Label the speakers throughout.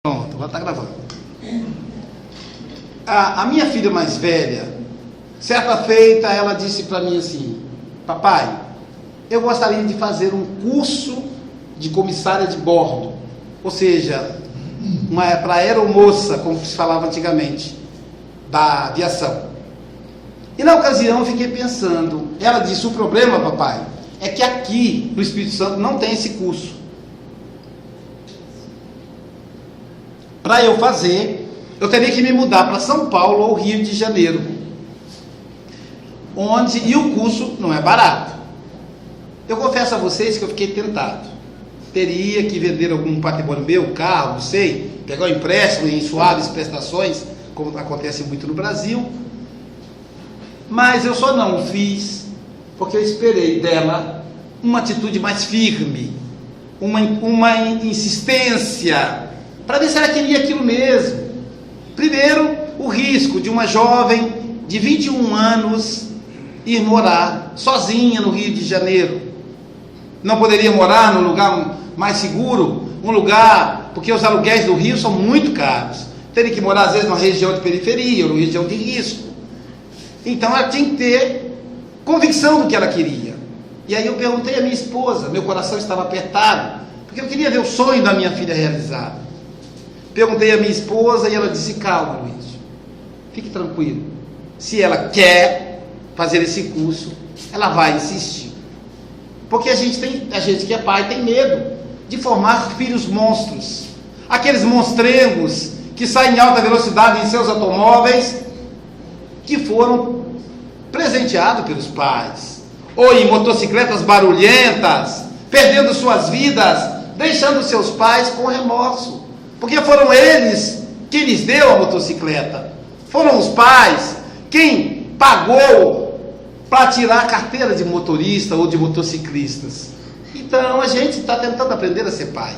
Speaker 1: Pronto, agora está gravando. A minha filha mais velha, certa feita, ela disse para mim assim: papai, eu gostaria de fazer um curso de comissária de bordo, ou seja, para aeromoça, como se falava antigamente, da aviação. E na ocasião eu fiquei pensando, ela disse: o problema, papai, é que aqui no Espírito Santo não tem esse curso. Para eu fazer, eu teria que me mudar para São Paulo ou Rio de Janeiro, e o curso não é barato. Eu confesso a vocês que eu fiquei tentado. Teria que vender algum patrimônio meu, carro, não sei, pegar um empréstimo em suaves prestações, como acontece muito no Brasil. Mas eu só não o fiz porque eu esperei dela uma atitude mais firme, uma insistência, para ver se ela queria aquilo mesmo. Primeiro, o risco de uma jovem de 21 anos ir morar sozinha no Rio de Janeiro. Não poderia morar num lugar mais seguro, um lugar, porque os aluguéis do Rio são muito caros. Teria que morar às vezes numa região de periferia, ou numa região de risco. Então ela tinha que ter convicção do que ela queria. E aí eu perguntei à minha esposa, meu coração estava apertado, porque eu queria ver o sonho da minha filha realizado. Perguntei à minha esposa e ela disse: calma, Luiz, fique tranquilo. Se ela quer fazer esse curso, ela vai insistir. Porque a gente que é pai tem medo de formar filhos monstros. Aqueles monstrengos que saem em alta velocidade em seus automóveis, que foram presenteados pelos pais, ou em motocicletas barulhentas, perdendo suas vidas, deixando seus pais com remorso, porque foram eles quem lhes deu a motocicleta, foram os pais quem pagou para tirar a carteira de motorista ou de motociclistas. Então a gente está tentando aprender a ser pai.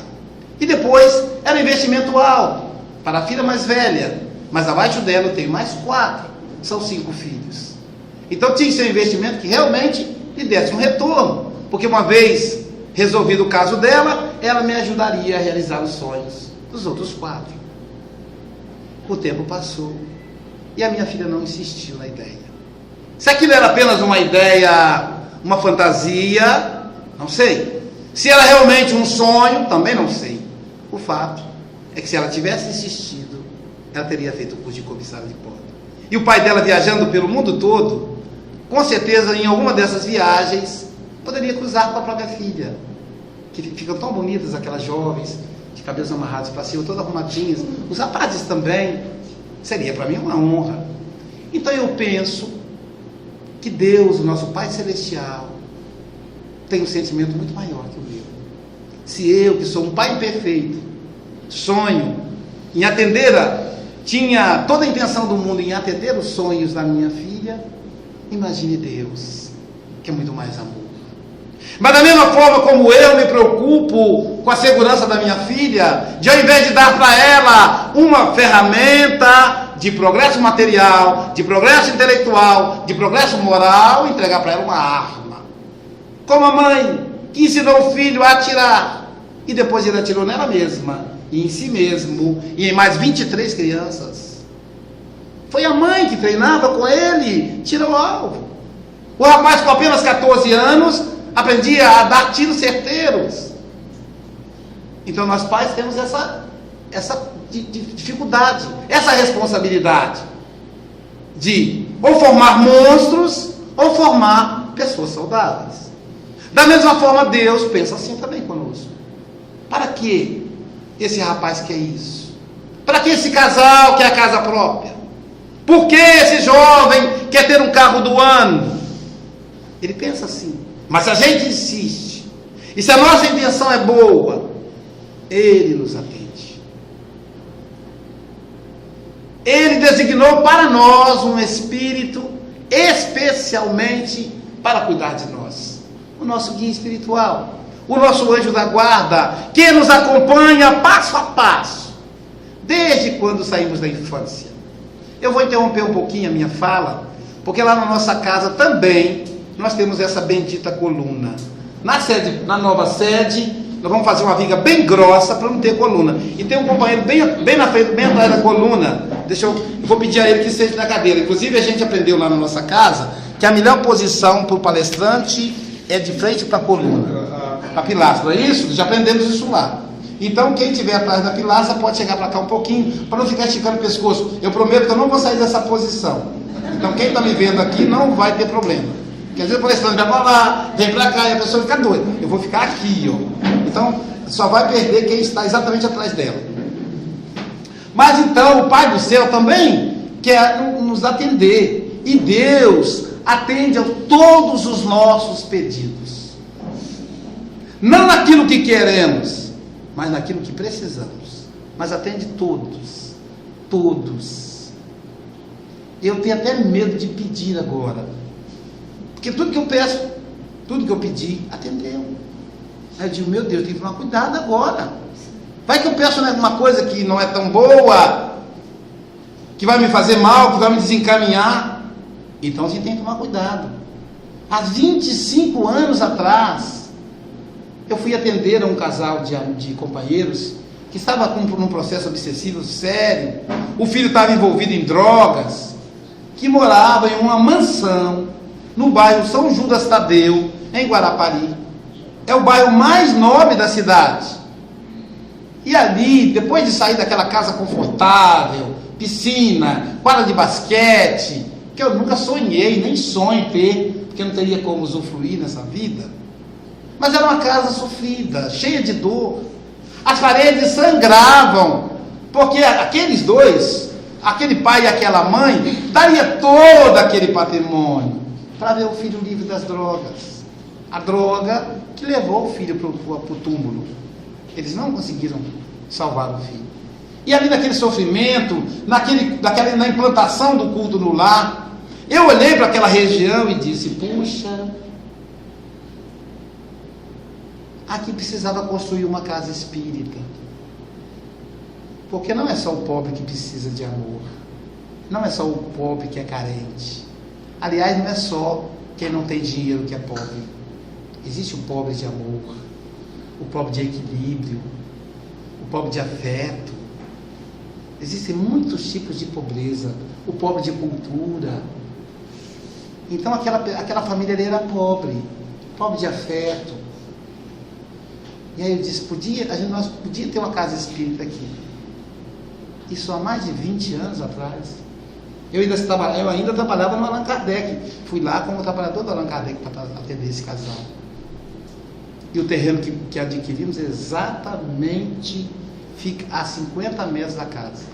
Speaker 1: E depois era um investimento alto para a filha mais velha, mas abaixo dela eu tenho mais 4, são 5 filhos. Então tinha que ser um investimento que realmente lhe desse um retorno, porque uma vez resolvido o caso dela, ela me ajudaria a realizar os sonhos dos outros 4. O tempo passou e a minha filha não insistiu na ideia. Se aquilo era apenas uma ideia, uma fantasia, não sei. Se era realmente um sonho, também não sei. O fato é que se ela tivesse insistido, ela teria feito o curso de comissária de bordo. E o pai dela viajando pelo mundo todo, com certeza em alguma dessas viagens, poderia cruzar com a própria filha, que ficam tão bonitas aquelas jovens, de cabelos amarrados para cima, todas arrumadinhas, os rapazes também. Seria para mim uma honra. Então eu penso que Deus, o nosso Pai Celestial, tem um sentimento muito maior que o meu. Se eu, que sou um pai imperfeito, sonho em atender tinha toda a intenção do mundo em atender os sonhos da minha filha, imagine Deus, que é muito mais amor. Mas da mesma forma como eu me preocupo com a segurança da minha filha, de ao invés de dar para ela uma ferramenta de progresso material, de progresso intelectual, de progresso moral, entregar para ela uma arma. Como a mãe que ensinou o filho a atirar, e depois ele atirou nela mesma, e em si mesmo, e em mais 23 crianças. Foi a mãe que treinava com ele, tirou o alvo. O rapaz com apenas 14 anos, aprendia a dar tiros certeiros. Então nós pais temos essa dificuldade, essa responsabilidade de ou formar monstros ou formar pessoas saudáveis. Da mesma forma Deus pensa assim também conosco. Para que esse rapaz quer isso? Para que esse casal quer a casa própria? Por que esse jovem quer ter um carro do ano? Ele pensa assim. Mas se a gente insiste, e se a nossa intenção é boa, Ele nos atende. Ele designou para nós um Espírito especialmente para cuidar de nós. O nosso guia espiritual, o nosso anjo da guarda, que nos acompanha passo a passo, desde quando saímos da infância. Eu vou interromper um pouquinho a minha fala, porque lá na nossa casa também nós temos essa bendita coluna. Na nova sede, nós vamos fazer uma viga bem grossa para não ter coluna. E tem um companheiro bem na frente, bem atrás da coluna. Eu vou pedir a ele que sente na cadeira. Inclusive a gente aprendeu lá na nossa casa que a melhor posição para o palestrante é de frente para a coluna, para a pilastra, não é isso? Já aprendemos isso lá. Então quem estiver atrás da pilastra pode chegar para cá um pouquinho, para não ficar esticando o pescoço. Eu prometo que eu não vou sair dessa posição. Então quem está me vendo aqui não vai ter problema. Porque às vezes o palestrante vai para lá, vem para cá e a pessoa fica doida. Eu vou ficar aqui, ó. Então só vai perder quem está exatamente atrás dela. Mas então o Pai do céu também quer nos atender. E Deus atende a todos os nossos pedidos. Não naquilo que queremos, mas naquilo que precisamos. Mas atende todos. Todos. Eu tenho até medo de pedir agora. Porque tudo que eu peço, tudo que eu pedi, atendeu. Aí eu digo, meu Deus, tem que tomar cuidado agora. Vai que eu peço alguma coisa que não é tão boa, que vai me fazer mal, que vai me desencaminhar. Então a gente tem que tomar cuidado. Há 25 anos atrás, eu fui atender a um casal de companheiros que estava num processo obsessivo sério. O filho estava envolvido em drogas, que morava em uma mansão no bairro São Judas Tadeu, em Guarapari. É o bairro mais nobre da cidade. E ali, depois de sair daquela casa confortável, piscina, quadra de basquete, que eu nunca sonhei, nem sonho ter, porque eu não teria como usufruir nessa vida. Mas era uma casa sofrida, cheia de dor. As paredes sangravam, porque aqueles dois, aquele pai e aquela mãe, daria todo aquele patrimônio para ver o filho livre das drogas. A droga que levou o filho para o túmulo. Eles não conseguiram salvar o filho. E ali naquele sofrimento, na implantação do culto no lar, eu olhei para aquela região e disse, puxa, aqui precisava construir uma casa espírita. Porque não é só o pobre que precisa de amor. Não é só o pobre que é carente. Aliás, não é só quem não tem dinheiro que é pobre. Existe o pobre de amor, o pobre de equilíbrio, o pobre de afeto. Existem muitos tipos de pobreza. O pobre de cultura. Então aquela família ali era pobre de afeto. E aí eu disse, nós podíamos ter uma casa espírita aqui. Isso há mais de 20 anos atrás. Eu ainda trabalhava no Allan Kardec. Fui lá como trabalhador do Allan Kardec para atender esse casal. E o terreno que adquirimos exatamente fica a 50 metros da casa.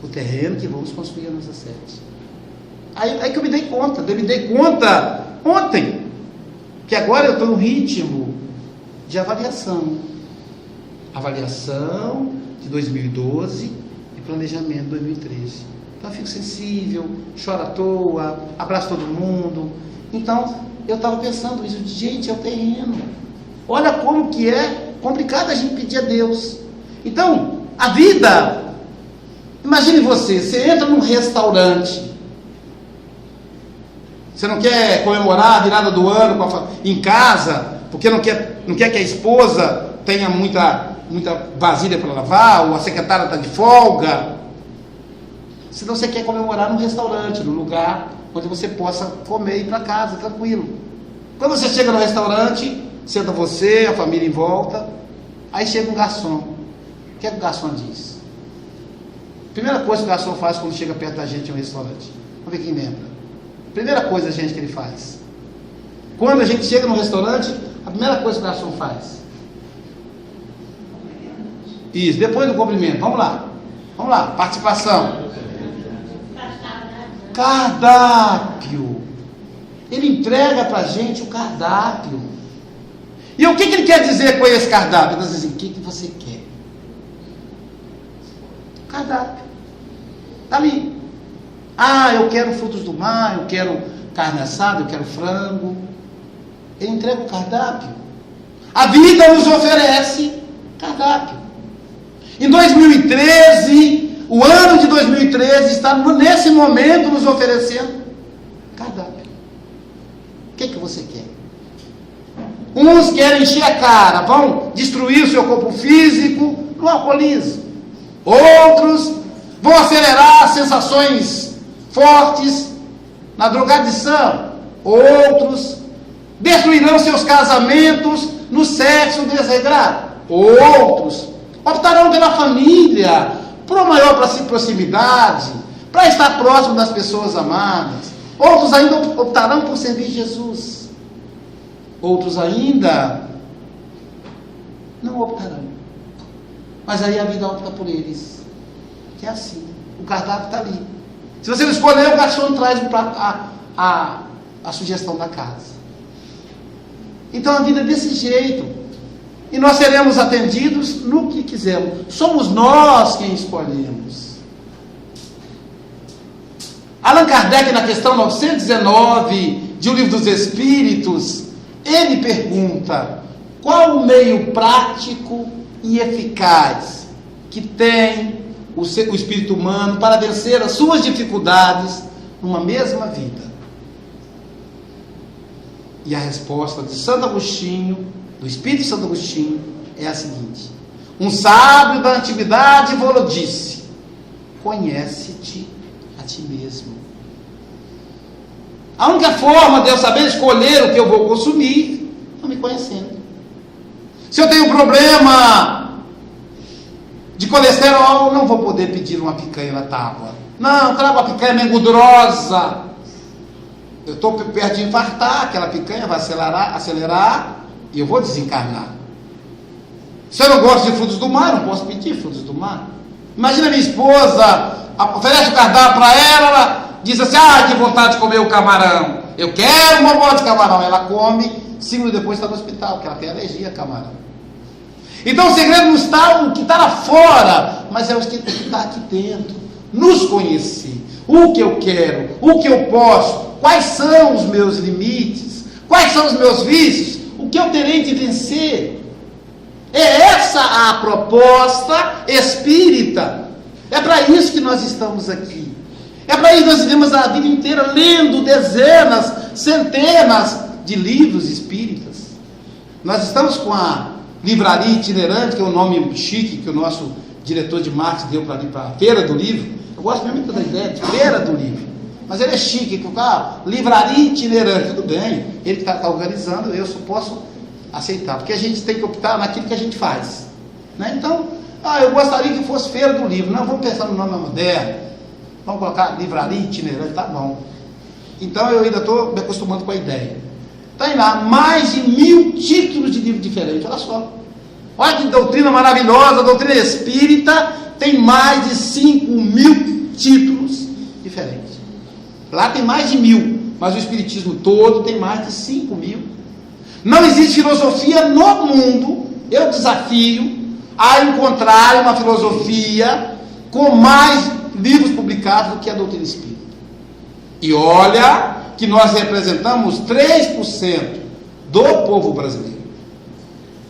Speaker 1: O terreno que vamos construir a nossa sede. Aí que eu me dei conta ontem, que agora eu estou no ritmo de avaliação de 2012 e planejamento de 2013. Então eu fico sensível, choro à toa, abraço todo mundo. Então eu estava pensando isso, gente, é o terreno. Olha como que é complicado a gente pedir a Deus. Então, a vida, imagine você entra num restaurante, você não quer comemorar a virada do ano em casa, porque não quer que a esposa tenha muita vasilha para lavar, ou a secretária está de folga. Senão você quer comemorar num restaurante, num lugar onde você possa comer e ir para casa, tranquilo. Quando você chega no restaurante, senta você, a família em volta, aí chega um garçom. O que é que o garçom diz? Primeira coisa que o garçom faz quando chega perto da gente em um restaurante. Vamos ver quem lembra. Primeira coisa, gente, que ele faz. Quando a gente chega no restaurante, a primeira coisa que o garçom faz. Isso, depois do cumprimento. Vamos lá, participação. Cardápio. Ele entrega para a gente o cardápio. E o que ele quer dizer com esse cardápio? Ele diz assim, o que você quer? Cardápio. Está ali. Eu quero frutos do mar, eu quero carne assada, eu quero frango. Ele entrega o cardápio. A vida nos oferece cardápio. Em 2013, o ano de 2013 está nesse momento nos oferecendo cardápio. O que você quer? Uns querem encher a cara, vão destruir o seu corpo físico no alcoolismo. Outros vão acelerar sensações fortes na drogadição. Outros destruirão seus casamentos no sexo desregrado. Outros optarão pela família, por uma maior proximidade, para estar próximo das pessoas amadas. Outros ainda optarão por servir Jesus. Outros ainda não optarão. Mas aí a vida opta por eles. Que é assim. O cardápio está ali. Se você não escolher, o garçom traz a sugestão da casa. Então a vida é desse jeito. E nós seremos atendidos no que quisermos. Somos nós quem escolhemos. Allan Kardec, na questão 919 de O Livro dos Espíritos, ele pergunta: qual o meio prático e eficaz que tem o espírito humano para vencer as suas dificuldades numa mesma vida? E a resposta de Santo Agostinho, do Espírito Santo Agostinho, é a seguinte: um sábio da antiguidade vou-lo disse: conhece-te a ti mesmo. A única forma de eu saber escolher o que eu vou consumir é me conhecendo. Se eu tenho um problema de colesterol, não vou poder pedir uma picanha na tábua. Não, traga uma picanha meio gordurosa. Eu estou perto de infartar, aquela picanha vai acelerar e eu vou desencarnar. Se eu não gosto de frutos do mar, não posso pedir frutos do mar. Imagina minha esposa, oferece o cardápio para ela diz assim: ah, que vontade de comer o camarão. Eu quero uma bola de camarão. Ela come, 5 minutos depois está no hospital, porque ela tem alergia a camarão. Então o segredo não está o que está lá fora, mas é o que está aqui dentro. Nos conhecer. O que eu quero, o que eu posso, quais são os meus limites, quais são os meus vícios, o que eu terei de vencer. É essa a proposta espírita. É para isso que nós estamos aqui. É para isso que nós vivemos a vida inteira lendo dezenas, centenas de livros espíritas. Nós estamos com a livraria itinerante, que é um nome chique que o nosso diretor de marketing deu para a Feira do Livro. Eu gosto mesmo da ideia de Feira do Livro. Mas ele é chique, que livraria itinerante, tudo bem. Ele está organizando, eu só posso aceitar. Porque a gente tem que optar naquilo que a gente faz. Né? Então, eu gostaria que fosse Feira do Livro. Não, vamos pensar no nome moderno. Vamos colocar livraria itinerante, tá bom. Então eu ainda estou me acostumando com a ideia. Tem lá mais de 1000 títulos de livro diferentes, olha só. Olha que doutrina maravilhosa, a doutrina espírita tem mais de 5.000 títulos diferentes. Lá tem mais de 1000, mas o espiritismo todo tem mais de 5.000. Não existe filosofia no mundo, eu desafio a encontrar uma filosofia com mais livros publicados do que a doutrina espírita. E olha que nós representamos 3% do povo brasileiro.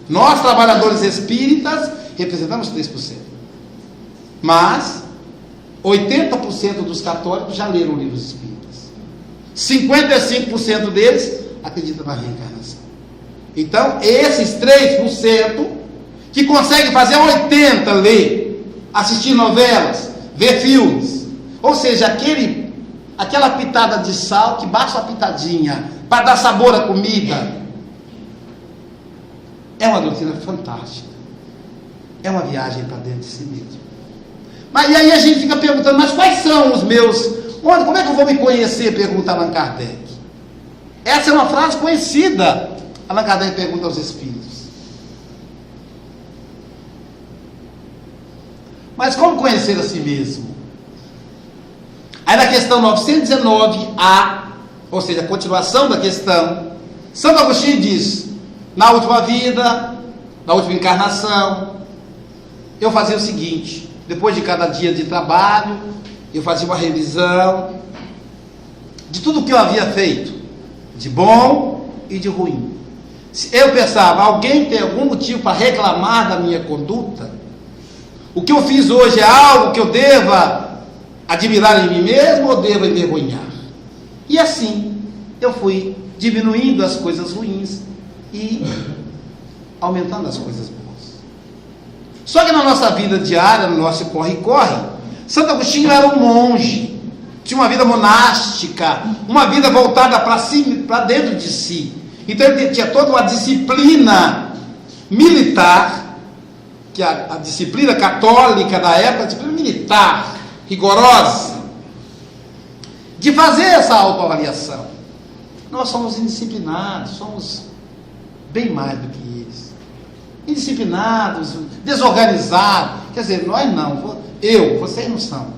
Speaker 1: Nós, trabalhadores espíritas, representamos 3%. Mas 80% dos católicos já leram livros espíritas. 55% deles acreditam na reencarnação. Então, esses 3% que conseguem fazer 80% ler, assistir novelas, ver filmes, ou seja, aquela pitada de sal que bate uma pitadinha para dar sabor à comida, é uma doutrina fantástica, é uma viagem para dentro de si mesmo. Mas e aí a gente fica perguntando: mas quais são os meus, como é que eu vou me conhecer? Pergunta Allan Kardec. Essa é uma frase conhecida. Allan Kardec pergunta aos espíritos. Mas como conhecer a si mesmo? Aí na questão 919A, ou seja, a continuação da questão, Santo Agostinho diz: na última vida, na última encarnação, eu fazia o seguinte: depois de cada dia de trabalho, eu fazia uma revisão de tudo o que eu havia feito, de bom e de ruim. Se eu pensava, alguém tem algum motivo para reclamar da minha conduta? O que eu fiz hoje é algo que eu deva admirar em mim mesmo ou deva envergonhar? E assim, eu fui diminuindo as coisas ruins e aumentando as coisas boas. Só que na nossa vida diária, no nosso corre-corre, Santo Agostinho era um monge, tinha uma vida monástica, uma vida voltada para si, para dentro de si. Então ele tinha toda uma disciplina militar, que a disciplina católica da época, a disciplina militar, rigorosa, de fazer essa autoavaliação. Nós somos indisciplinados, somos bem mais do que eles. Indisciplinados, desorganizados. Quer dizer, nós não, vocês não são.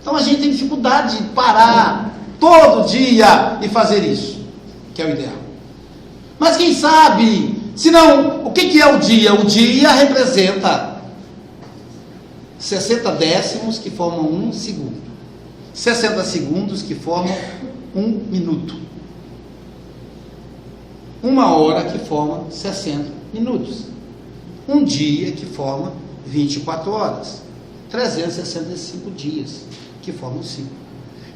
Speaker 1: Então a gente tem dificuldade de parar todo dia e fazer isso, que é o ideal. Mas quem sabe, se não, o que é o dia? O dia representa 60 décimos que formam 1 segundo, 60 segundos que formam 1 minuto, 1 hora que forma 60 minutos, um dia que forma 24 horas, 365 dias que formam 5.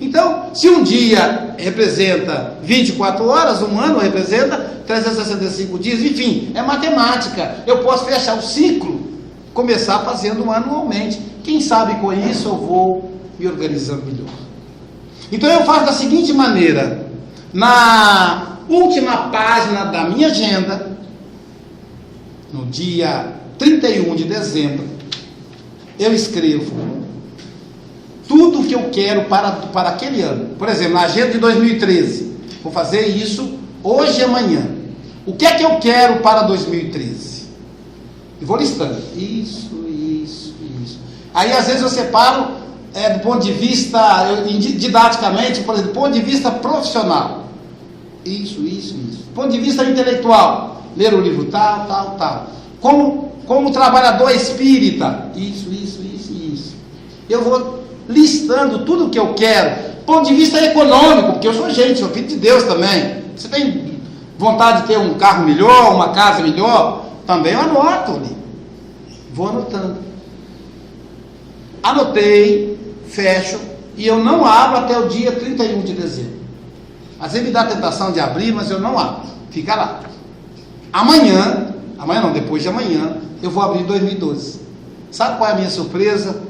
Speaker 1: Então, se um dia representa 24 horas, um ano representa 365 dias, enfim, é matemática. Eu posso fechar o ciclo, começar fazendo anualmente. Quem sabe com isso eu vou me organizando melhor. Então eu faço da seguinte maneira: na última página da minha agenda, no dia 31 de dezembro, eu escrevo tudo o que eu quero para aquele ano. Por exemplo, na agenda de 2013, vou fazer isso hoje e amanhã. O que é que eu quero para 2013? E vou listando. Isso. Aí às vezes eu separo do ponto de vista, didaticamente, por exemplo, do ponto de vista profissional. Isso. Do ponto de vista intelectual, ler o livro tal. Como trabalhador espírita. Isso. Eu vou listando tudo o que eu quero. Do ponto de vista econômico, porque eu sou gente, sou filho de Deus também. Você tem vontade de ter um carro melhor, uma casa melhor? Também eu anoto ali. Vou anotando. Anotei, fecho, e eu não abro até o dia 31 de dezembro. Às vezes me dá a tentação de abrir, mas eu não abro. Fica lá. Amanhã não, depois de amanhã, eu vou abrir 2012. Sabe qual é a minha surpresa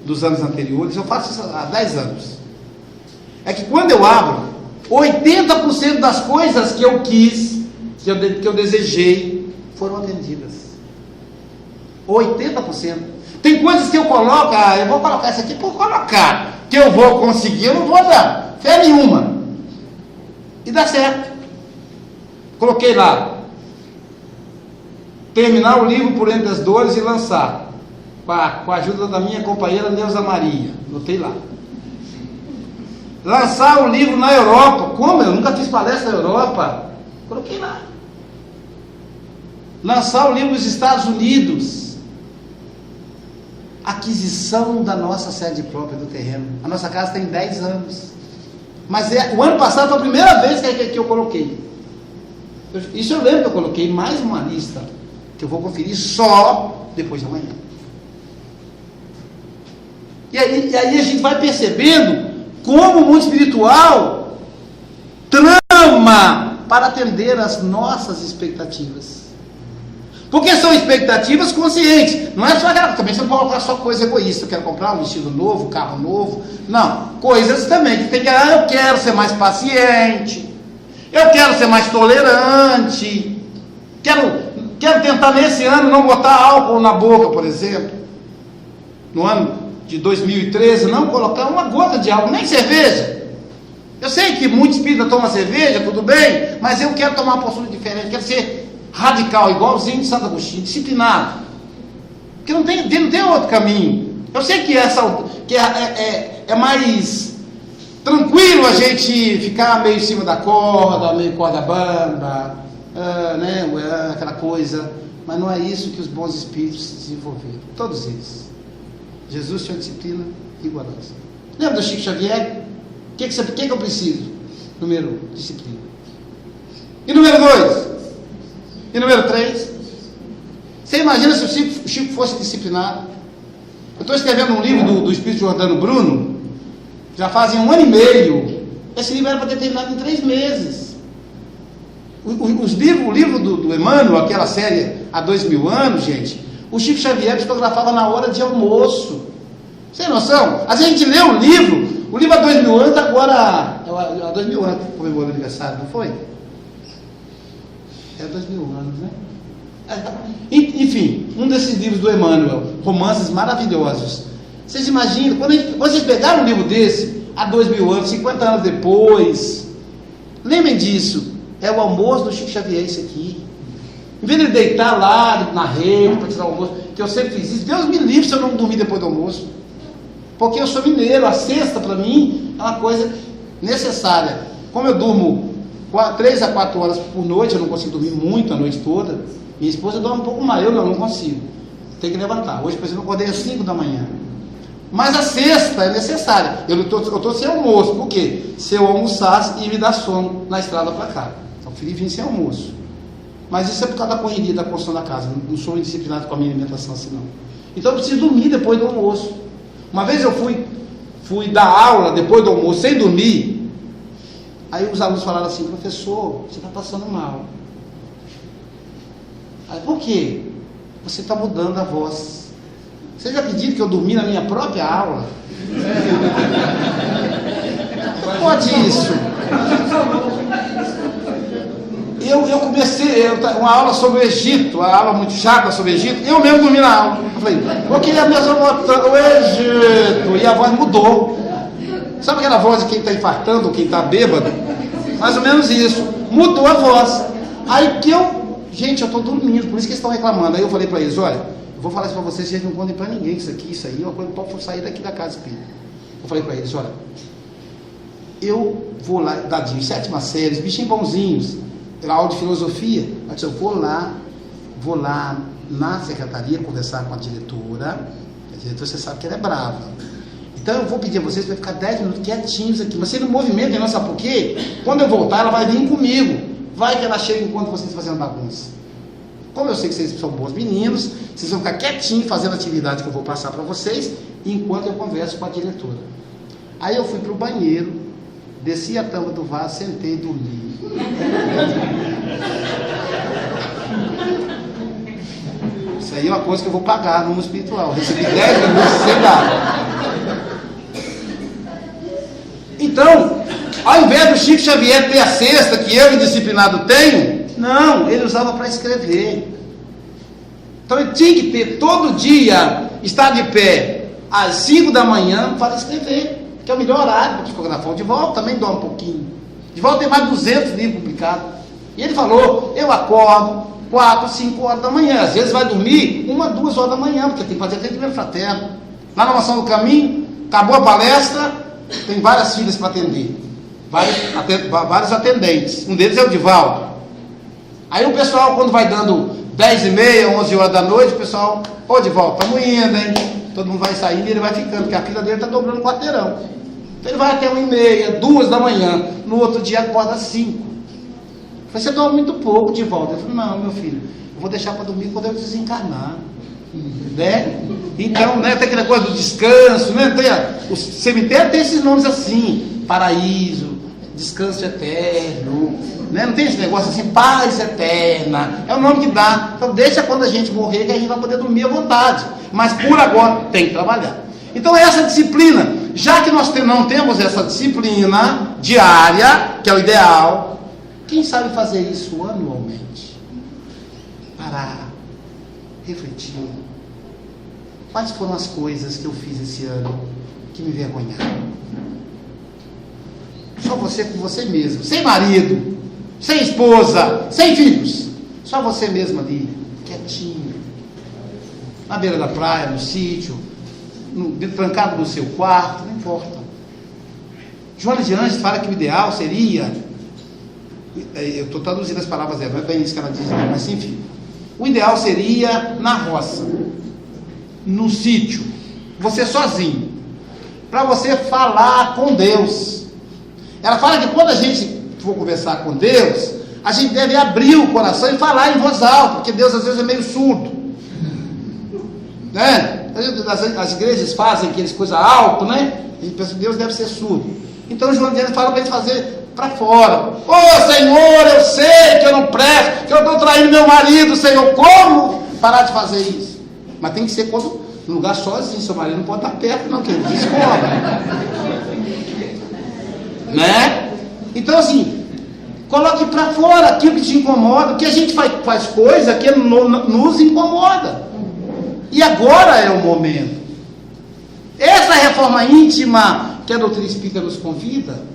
Speaker 1: dos anos anteriores? Eu faço isso há 10 anos. É que quando eu abro, 80% das coisas que eu quis, que eu desejei, foram atendidas. 80%. Tem coisas que eu coloco, eu vou colocar isso aqui por colocar, que eu vou conseguir, eu não vou dar fé nenhuma. E dá certo. Coloquei lá: terminar o livro Por Entre as Dores e lançar, com a ajuda da minha companheira Neuza Maria. Anotei lá. Lançar o livro na Europa. Como? Eu nunca fiz palestra na Europa. Coloquei lá. Lançar o livro nos Estados Unidos. Aquisição da nossa sede própria do terreno. A nossa casa tem 10 anos. Mas o ano passado foi a primeira vez que eu coloquei. Isso eu lembro que eu coloquei mais uma lista, que eu vou conferir só depois de amanhã. E aí a gente vai percebendo como o mundo espiritual trama para atender às nossas expectativas. Porque são expectativas conscientes. Não é só aquela, também você não pode colocar só coisa egoísta. Eu quero comprar um vestido novo, um carro novo. Não, coisas também que tem que, eu quero ser mais paciente, eu quero ser mais tolerante, quero tentar nesse ano não botar álcool na boca, por exemplo. No ano de 2013, não colocar uma gota de álcool, nem cerveja. Eu sei que muitos espíritas tomam cerveja, tudo bem, mas eu quero tomar uma postura diferente, quero ser radical, igualzinho de Santo Agostinho, disciplinado. Porque não tem outro caminho. Eu sei que é mais tranquilo a gente ficar meio em cima da corda, meio corda bamba, aquela coisa, mas não é isso que os bons espíritos se desenvolveram, todos eles. Jesus tinha disciplina rigorosa. Lembra do Chico Xavier? O que eu preciso? Número 1, disciplina. E número 2? E número 3? Você imagina se o Chico fosse disciplinado? Eu estou escrevendo um livro do Espírito Jordano Bruno, já fazem 1 ano e meio. Esse livro era para ter terminado em 3 meses. O livro do Emmanuel, aquela série há 2000 anos, gente, o Chico Xavier psicografava na hora de almoço. Sem noção? A gente lê o livro há 2000 anos, agora, há 2000 anos, comemorou o aniversário, não foi? É 2000 anos, né? Enfim, um desses livros do Emmanuel, romances maravilhosos. Vocês imaginam, quando vocês pegaram um livro desse, há 2000 anos, 50 anos depois, lembrem disso, é o almoço do Chico Xavier, isso aqui. Em vez de deitar lá na rede para tirar o almoço, que eu sempre fiz isso, Deus me livre se eu não dormir depois do almoço. Porque eu sou mineiro, a siesta para mim é uma coisa necessária. Como eu durmo 3 a 4 horas por noite, eu não consigo dormir muito a noite toda. Minha esposa dorme um pouco mais, eu não consigo. Tem que levantar. Hoje, por exemplo, eu acordei às 5 da manhã. Mas a siesta é necessária. Eu estou sem almoço. Por quê? Se eu almoçasse, ia me dar sono na estrada para cá. Então, eu preferi vir sem almoço. Mas isso é por causa da correria da construção da casa. Não sou indisciplinado com a minha alimentação assim, não. Então, eu preciso dormir depois do almoço. Uma vez eu fui dar aula depois do almoço, sem dormir. Aí os alunos falaram assim: professor, você está passando mal. Aí, por quê? Você está mudando a voz. Você já acredita que eu dormi na minha própria aula? Pode isso. Eu comecei uma aula sobre o Egito, uma aula muito chata sobre o Egito, eu mesmo dormi na aula. Eu falei, eu queria mesmo botar o Egito, e a voz mudou. Sabe aquela voz de quem está infartando, ou quem está bêbado? Mais ou menos isso, mudou a voz. Aí que gente, eu estou dormindo, por isso que eles estão reclamando. Aí eu falei para eles, olha, eu vou falar isso para vocês não contem para ninguém, isso aí é uma coisa que pode sair daqui da casa espírita. Eu falei para eles, olha, eu vou lá, dadinho, 7ª série, bichinhos bonzinhos, pela aula de filosofia, eu disse, eu vou lá na secretaria conversar com a diretora você sabe que ela é brava. Então eu vou pedir a vocês para ficar 10 minutos quietinhos aqui, mas se no movimento, não sabe por quê? Quando eu voltar, ela vai vir comigo. Vai que ela chega enquanto vocês estão fazendo bagunça. Como eu sei que vocês são bons meninos, vocês vão ficar quietinhos fazendo a atividade que eu vou passar para vocês, enquanto eu converso com a diretora. Aí eu fui para o banheiro, desci a tampa do vaso, sentei e dormi. Isso aí é uma coisa que eu vou pagar no mundo espiritual. Recebi 10 minutos sem dar. Então, ao invés do Chico Xavier ter a cesta que eu, indisciplinado, tenho, não, ele usava para escrever. Então ele tinha que ter todo dia, estar de pé às 5 da manhã para escrever, que é o melhor horário para psicografar. De volta também dói um pouquinho. De volta tem mais de 200 livros publicados. E ele falou, eu acordo 4, 5 horas da manhã. Às vezes vai dormir 1, 2 horas da manhã, porque tem que fazer atendimento fraterno. Lá na Mansão do Caminho, acabou a palestra, tem várias filhas para atender. Vários atendentes. Um deles é o Divaldo. Aí o pessoal, quando vai dando 10h30, 11 horas da noite, o pessoal, Divaldo, estamos indo, hein? Todo mundo vai saindo e ele vai ficando, porque a fila dele está dobrando o quarteirão. Então ele vai até 1h30, 2 da manhã. No outro dia acorda às 5. Eu falei, você dorme muito pouco, Divaldo. Ele falou, não, meu filho, eu vou deixar para dormir quando eu desencarnar. Né? Então, né, tem aquela coisa do descanso, né? O cemitério tem esses nomes assim, paraíso, descanso eterno, né? Não tem esse negócio assim, paz eterna, é o nome que dá. Então deixa quando a gente morrer que a gente vai poder dormir à vontade, mas por agora tem que trabalhar. Então essa disciplina, já que nós não temos essa disciplina diária, que é o ideal, quem sabe fazer isso anualmente? Parar, refletir. Quais foram as coisas que eu fiz esse ano que me envergonharam? Só você com você mesmo, sem marido, sem esposa, sem filhos. Só você mesmo ali, quietinho, na beira da praia, no sítio, trancado no seu quarto, não importa. Joana de Anjos fala que o ideal seria, eu estou traduzindo as palavras dela, não é bem isso que ela diz, mas enfim, o ideal seria na roça, no sítio, você sozinho, para você falar com Deus. Ela fala que quando a gente for conversar com Deus, a gente deve abrir o coração e falar em voz alta, porque Deus às vezes é meio surdo, né? As igrejas fazem aquelas coisas alto, né? E pensa que Deus deve ser surdo. Então João de Anjos fala para a gente para fora. Ô Senhor, eu sei que eu não presto, que eu estou traindo meu marido, Senhor, como parar de fazer isso? Mas tem que ser quando no lugar sozinho, seu marido não pode estar perto não, que ele descobre. Né? Então assim, coloque para fora aquilo que te incomoda, porque a gente faz coisa que nos incomoda. E agora é o momento. Essa reforma íntima que a doutrina espírita nos convida.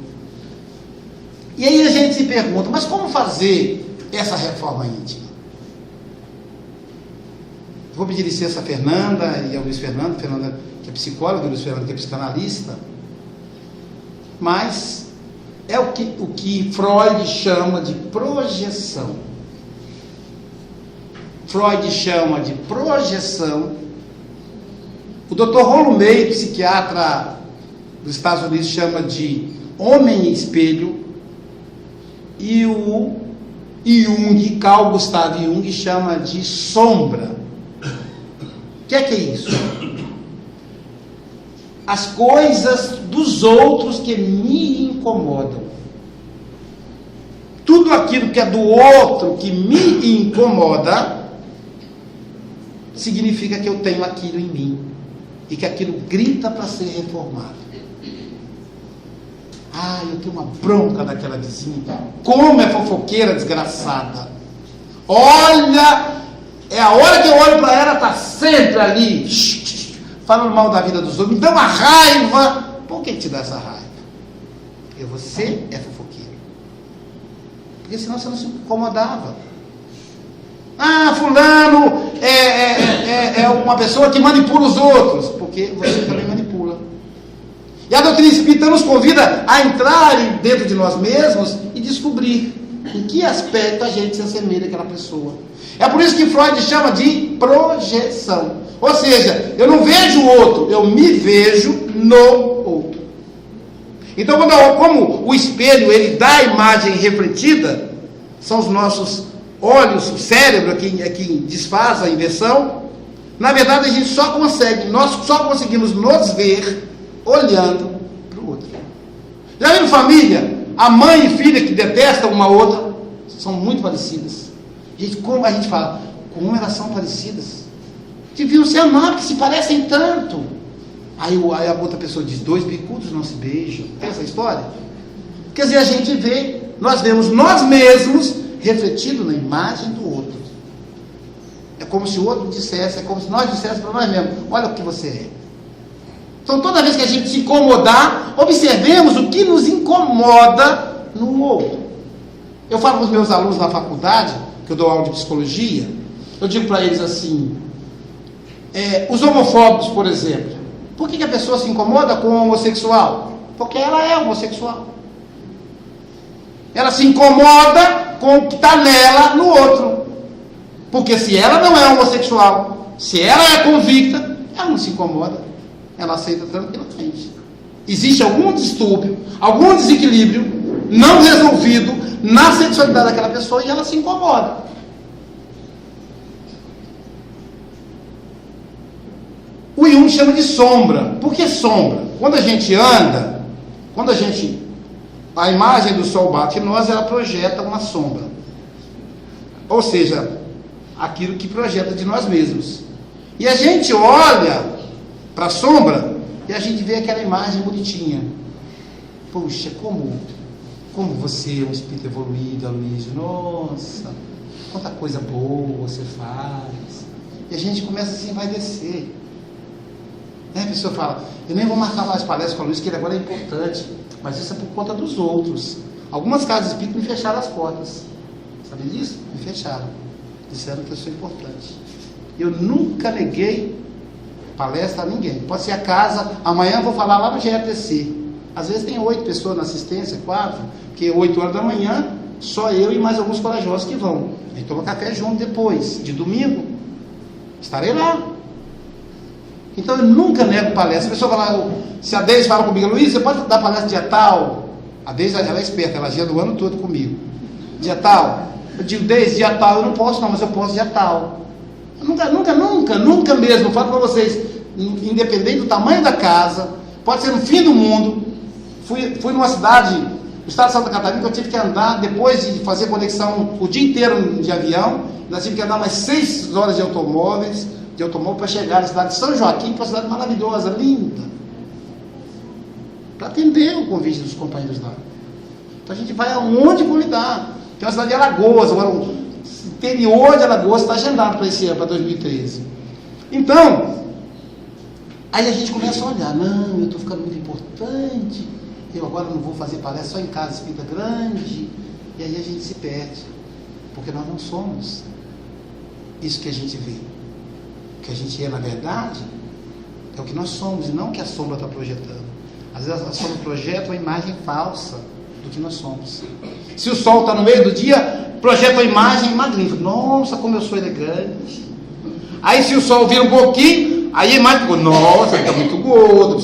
Speaker 1: E aí a gente se pergunta, mas como fazer essa reforma íntima? Vou pedir licença a Fernanda e ao Luiz Fernando, Fernanda que é psicóloga, Luiz Fernando que é psicanalista, mas é o que Freud chama de projeção. Freud chama de projeção. O Dr. Rollo May, psiquiatra dos Estados Unidos, chama de homem espelho. E o Jung, Carl Gustav Jung, chama de sombra. O que é isso? As coisas dos outros que me incomodam. Tudo aquilo que é do outro que me incomoda significa que eu tenho aquilo em mim e que aquilo grita para ser reformado. Ah, eu tenho uma bronca daquela vizinha. Como é fofoqueira desgraçada. Olha, é a hora que eu olho para ela, está sempre ali, falando mal da vida dos outros, me dá uma raiva. Por que te dá essa raiva? Porque você é fofoqueiro. Porque senão você não se incomodava. Ah, fulano é uma pessoa que manipula os outros. Porque você também manipula. E a doutrina espírita nos convida a entrar dentro de nós mesmos e descobrir em que aspecto a gente se assemelha àquela pessoa. É por isso que Freud chama de projeção. Ou seja, eu não vejo o outro, eu me vejo no outro. Então, como o espelho ele dá a imagem refletida, são os nossos olhos, o cérebro é quem desfaz a inversão. Na verdade, nós só conseguimos nos ver olhando para o outro. Já viram família? A mãe e filha que detestam uma outra são muito parecidas. Gente, como a gente fala, como elas são parecidas? Deviam se amar, porque se parecem tanto. Aí a outra pessoa diz, 2 bicudos não se beijam. Tem essa história? Quer dizer, a gente vê, nós vemos nós mesmos refletido na imagem do outro. É como se o outro dissesse, é como se nós disséssemos para nós mesmos, olha o que você é. Então toda vez que a gente se incomodar, observemos o que nos incomoda no outro. Eu falo com os meus alunos na faculdade, que eu dou aula de psicologia, eu digo para eles assim, os homofóbicos, por exemplo, por que a pessoa se incomoda com o homossexual? Porque ela é homossexual. Ela se incomoda com o que está nela no outro. Porque se ela não é homossexual, se ela é convicta, ela não se incomoda. Ela aceita tranquilamente. Existe algum distúrbio, algum desequilíbrio não resolvido na sexualidade daquela pessoa e ela se incomoda. O Jung chama de sombra. Por que sombra? Quando a gente anda, a imagem do sol bate em nós, ela projeta uma sombra. Ou seja, aquilo que projeta de nós mesmos. E a gente olha para a sombra e a gente vê aquela imagem bonitinha. Puxa, como você é um espírito evoluído, Aloysio. Nossa, quanta coisa boa você faz. E a gente começa assim, vai descer. A pessoa fala, eu nem vou marcar mais palestras com o Aloysio, que ele agora é importante. Mas isso é por conta dos outros. Algumas casas espíritas me fecharam as portas. Sabe disso? Me fecharam. Disseram que eu sou importante. Eu nunca neguei palestra a ninguém. Pode ser a casa, amanhã eu vou falar lá no GRTC. Às vezes tem 8 pessoas na assistência, 4, porque 8 horas da manhã, só eu e mais alguns corajosos que vão. A gente toma café junto depois, de domingo. Estarei lá. Então eu nunca nego palestra. A pessoa fala, se a Deise fala comigo, Luiz, você pode dar palestra dia tal? A Deise, ela é esperta, ela agia do ano todo comigo. Dia tal? Eu digo, Deise, dia tal eu não posso não, mas eu posso dia tal. Eu nunca mesmo, falo para vocês, independente do tamanho da casa, pode ser no fim do mundo. Fui numa cidade no estado de Santa Catarina, que eu tive que andar, depois de fazer conexão o dia inteiro de avião, nós tivemos que andar mais 6 horas de automóvel para chegar na cidade de São Joaquim, que é uma cidade maravilhosa, linda, para atender o convite dos companheiros lá. Então a gente vai aonde convidar. Tem uma cidade de Alagoas, agora o interior de Alagoas está agendado para esse ano, para 2013. Então, aí a gente começa a olhar, não, eu estou ficando muito importante, eu agora não vou fazer palestra só em casa espírita grande, e aí a gente se perde, porque nós não somos isso que a gente vê. O que a gente é, na verdade, é o que nós somos, e não o que a sombra está projetando. Às vezes a sombra projeta uma imagem falsa do que nós somos. Se o sol está no meio do dia, projeta uma imagem magnífica. Nossa, como eu sou elegante. Aí se o sol vira um pouquinho, aí a imagem ficou, nossa, ele está muito gordo.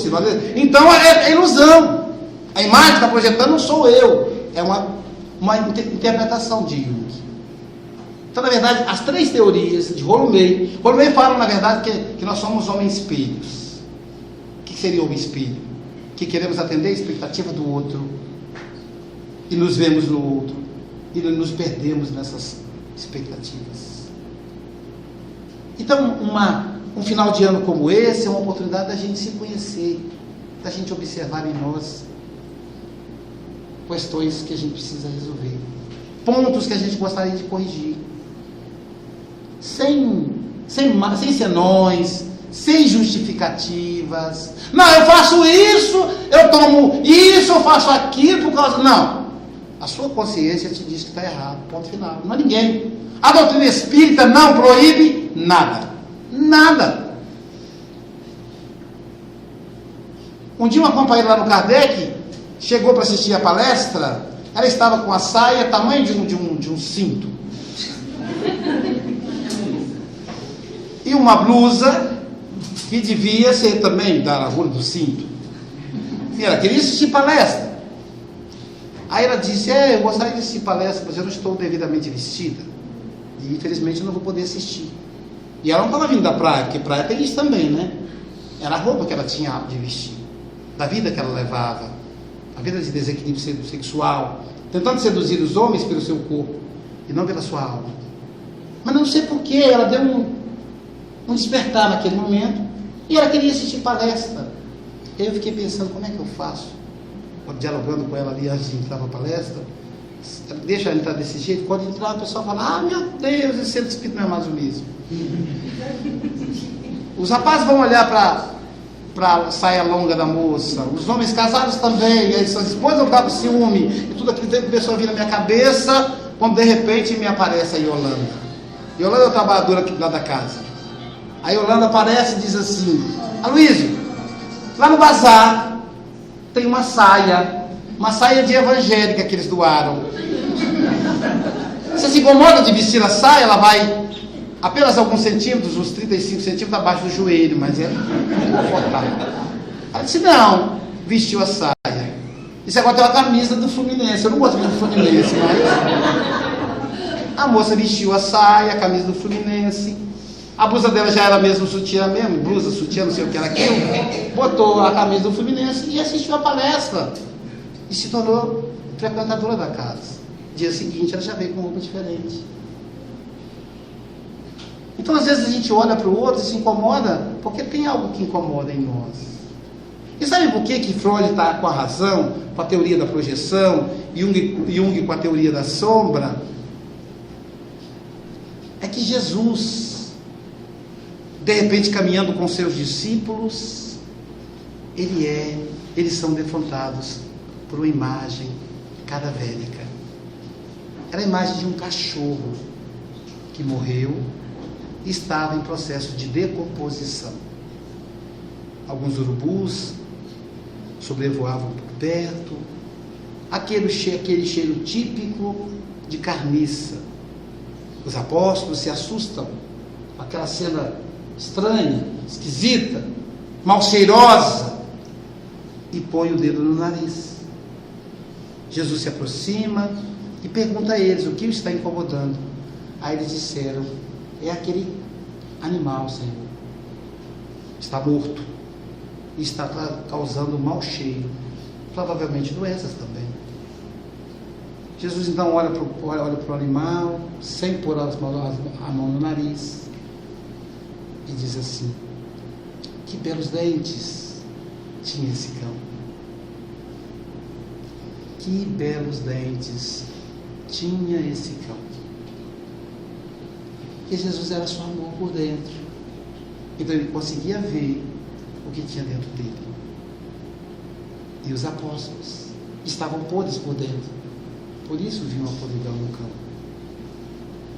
Speaker 1: Então é ilusão. A imagem que está projetando não sou eu. É uma interpretação de Jung. Então, na verdade, as 3 teorias de Rolomei falam, na verdade, que nós somos homens espelhos. O que seria homem espelho? Que queremos atender a expectativa do outro, e nos vemos no outro, e nos perdemos nessas expectativas. Então, um final de ano como esse é uma oportunidade da gente se conhecer, da gente observar em nós questões que a gente precisa resolver, pontos que a gente gostaria de corrigir, sem senões, sem justificativas. Não, eu faço isso, eu tomo isso, eu faço aquilo por causa... Não. A sua consciência te diz que está errado. Ponto final. Não é ninguém. A doutrina espírita não proíbe nada. Nada. Um dia uma companheira lá no Kardec chegou para assistir a palestra. Ela estava com a saia tamanho de um cinto. E uma blusa que devia ser também da largura do cinto. E ela queria assistir palestra. Aí ela disse, eu gostaria de assistir palestra, mas eu não estou devidamente vestida. E infelizmente eu não vou poder assistir. E ela não estava vindo da praia, porque praia tem isso também, né? Era a roupa que ela tinha de vestir, da vida que ela levava, a vida de desequilíbrio sexual, tentando seduzir os homens pelo seu corpo, e não pela sua alma. Mas não sei porquê, ela deu um despertar naquele momento, e ela queria assistir palestra. E aí eu fiquei pensando, como é que eu faço? Dialogando com ela ali antes de entrar para a palestra, deixa ela entrar desse jeito. Quando entrar, o pessoal fala, meu Deus, esse centro espírita não é mais o mesmo. Os rapazes vão olhar para a saia longa da moça, os homens casados também, e aí suas esposas vão ficar com ciúme, e tudo aquilo que começou a vir na minha cabeça, quando de repente me aparece a Yolanda. Yolanda é a trabalhadora aqui lá da casa. A Yolanda aparece e diz assim, Aloysio, lá no bazar tem uma saia de evangélica que eles doaram. Você se incomoda de vestir a saia? Ela vai apenas alguns centímetros, uns 35 centímetros abaixo do joelho, mas é confortável. Ela disse, não, vestiu a saia. Isso agora tem uma camisa do Fluminense, eu não gosto muito do Fluminense, mas... A moça vestiu a saia, a camisa do Fluminense, a blusa dela já era mesmo sutiã mesmo, blusa, sutiã, não sei o que era aquilo, botou a camisa do Fluminense e assistiu a palestra, e se tornou frequentadora da casa. Dia seguinte ela já veio com roupa diferente. Então às vezes a gente olha para o outro e se incomoda, porque tem algo que incomoda em nós. E sabe por que Freud está com a razão, com a teoria da projeção, e Jung com a teoria da sombra? É que Jesus, de repente caminhando com seus discípulos, eles são defrontados por uma imagem cadavérica. Era a imagem de um cachorro que morreu e estava em processo de decomposição. Alguns urubus sobrevoavam por perto, aquele cheiro típico de carniça. Os apóstolos se assustam com aquela cena estranha, esquisita, mal cheirosa, e põe o dedo no nariz. Jesus se aproxima e pergunta a eles o que o está incomodando. Aí eles disseram, é aquele animal, Senhor, está morto e está causando mau cheiro, provavelmente doenças também. Jesus então olha para o animal, sem pôr a mão no nariz, e diz assim: que belos dentes tinha esse cão. Que belos dentes tinha esse cão. Porque Jesus era só amor por dentro. Então ele conseguia ver o que tinha dentro dele. E os apóstolos estavam podres por dentro. Por isso viam a podridão no cão.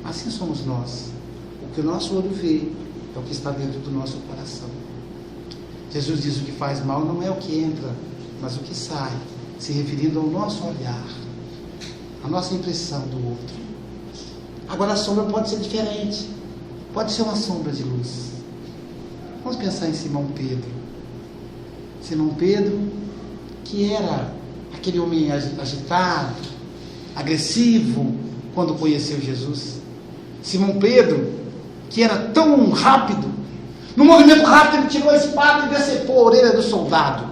Speaker 1: Assim somos nós. O que o nosso olho vê é o que está dentro do nosso coração. Jesus diz: o que faz mal não é o que entra, mas o que sai, se referindo ao nosso olhar, a nossa impressão do outro. Agora a sombra pode ser diferente, pode ser uma sombra de luz. Vamos pensar em Simão Pedro. Simão Pedro, que era aquele homem agitado, agressivo, quando conheceu Jesus. Simão Pedro, que era tão rápido, no movimento rápido ele tirou a espada e decepou a orelha do soldado.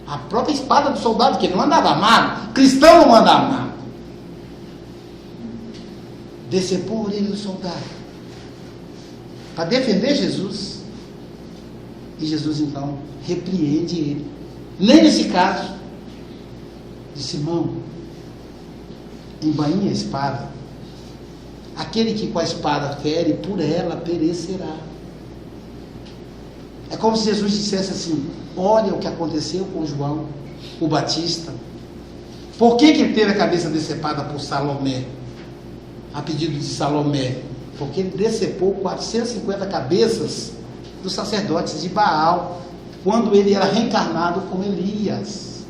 Speaker 1: A própria espada do soldado, que ele não andava armado. Cristão não anda armado. Decepou a orelha do soldado para defender Jesus. E Jesus então repreende ele. Nem nesse caso, de Simão, embainha a espada. Aquele que com a espada fere, por ela perecerá. É como se Jesus dissesse assim: olha o que aconteceu com João, o Batista. Por que ele teve a cabeça decepada por Salomé? A pedido de Salomé. Porque ele decepou 450 cabeças dos sacerdotes de Baal, quando ele era reencarnado como Elias.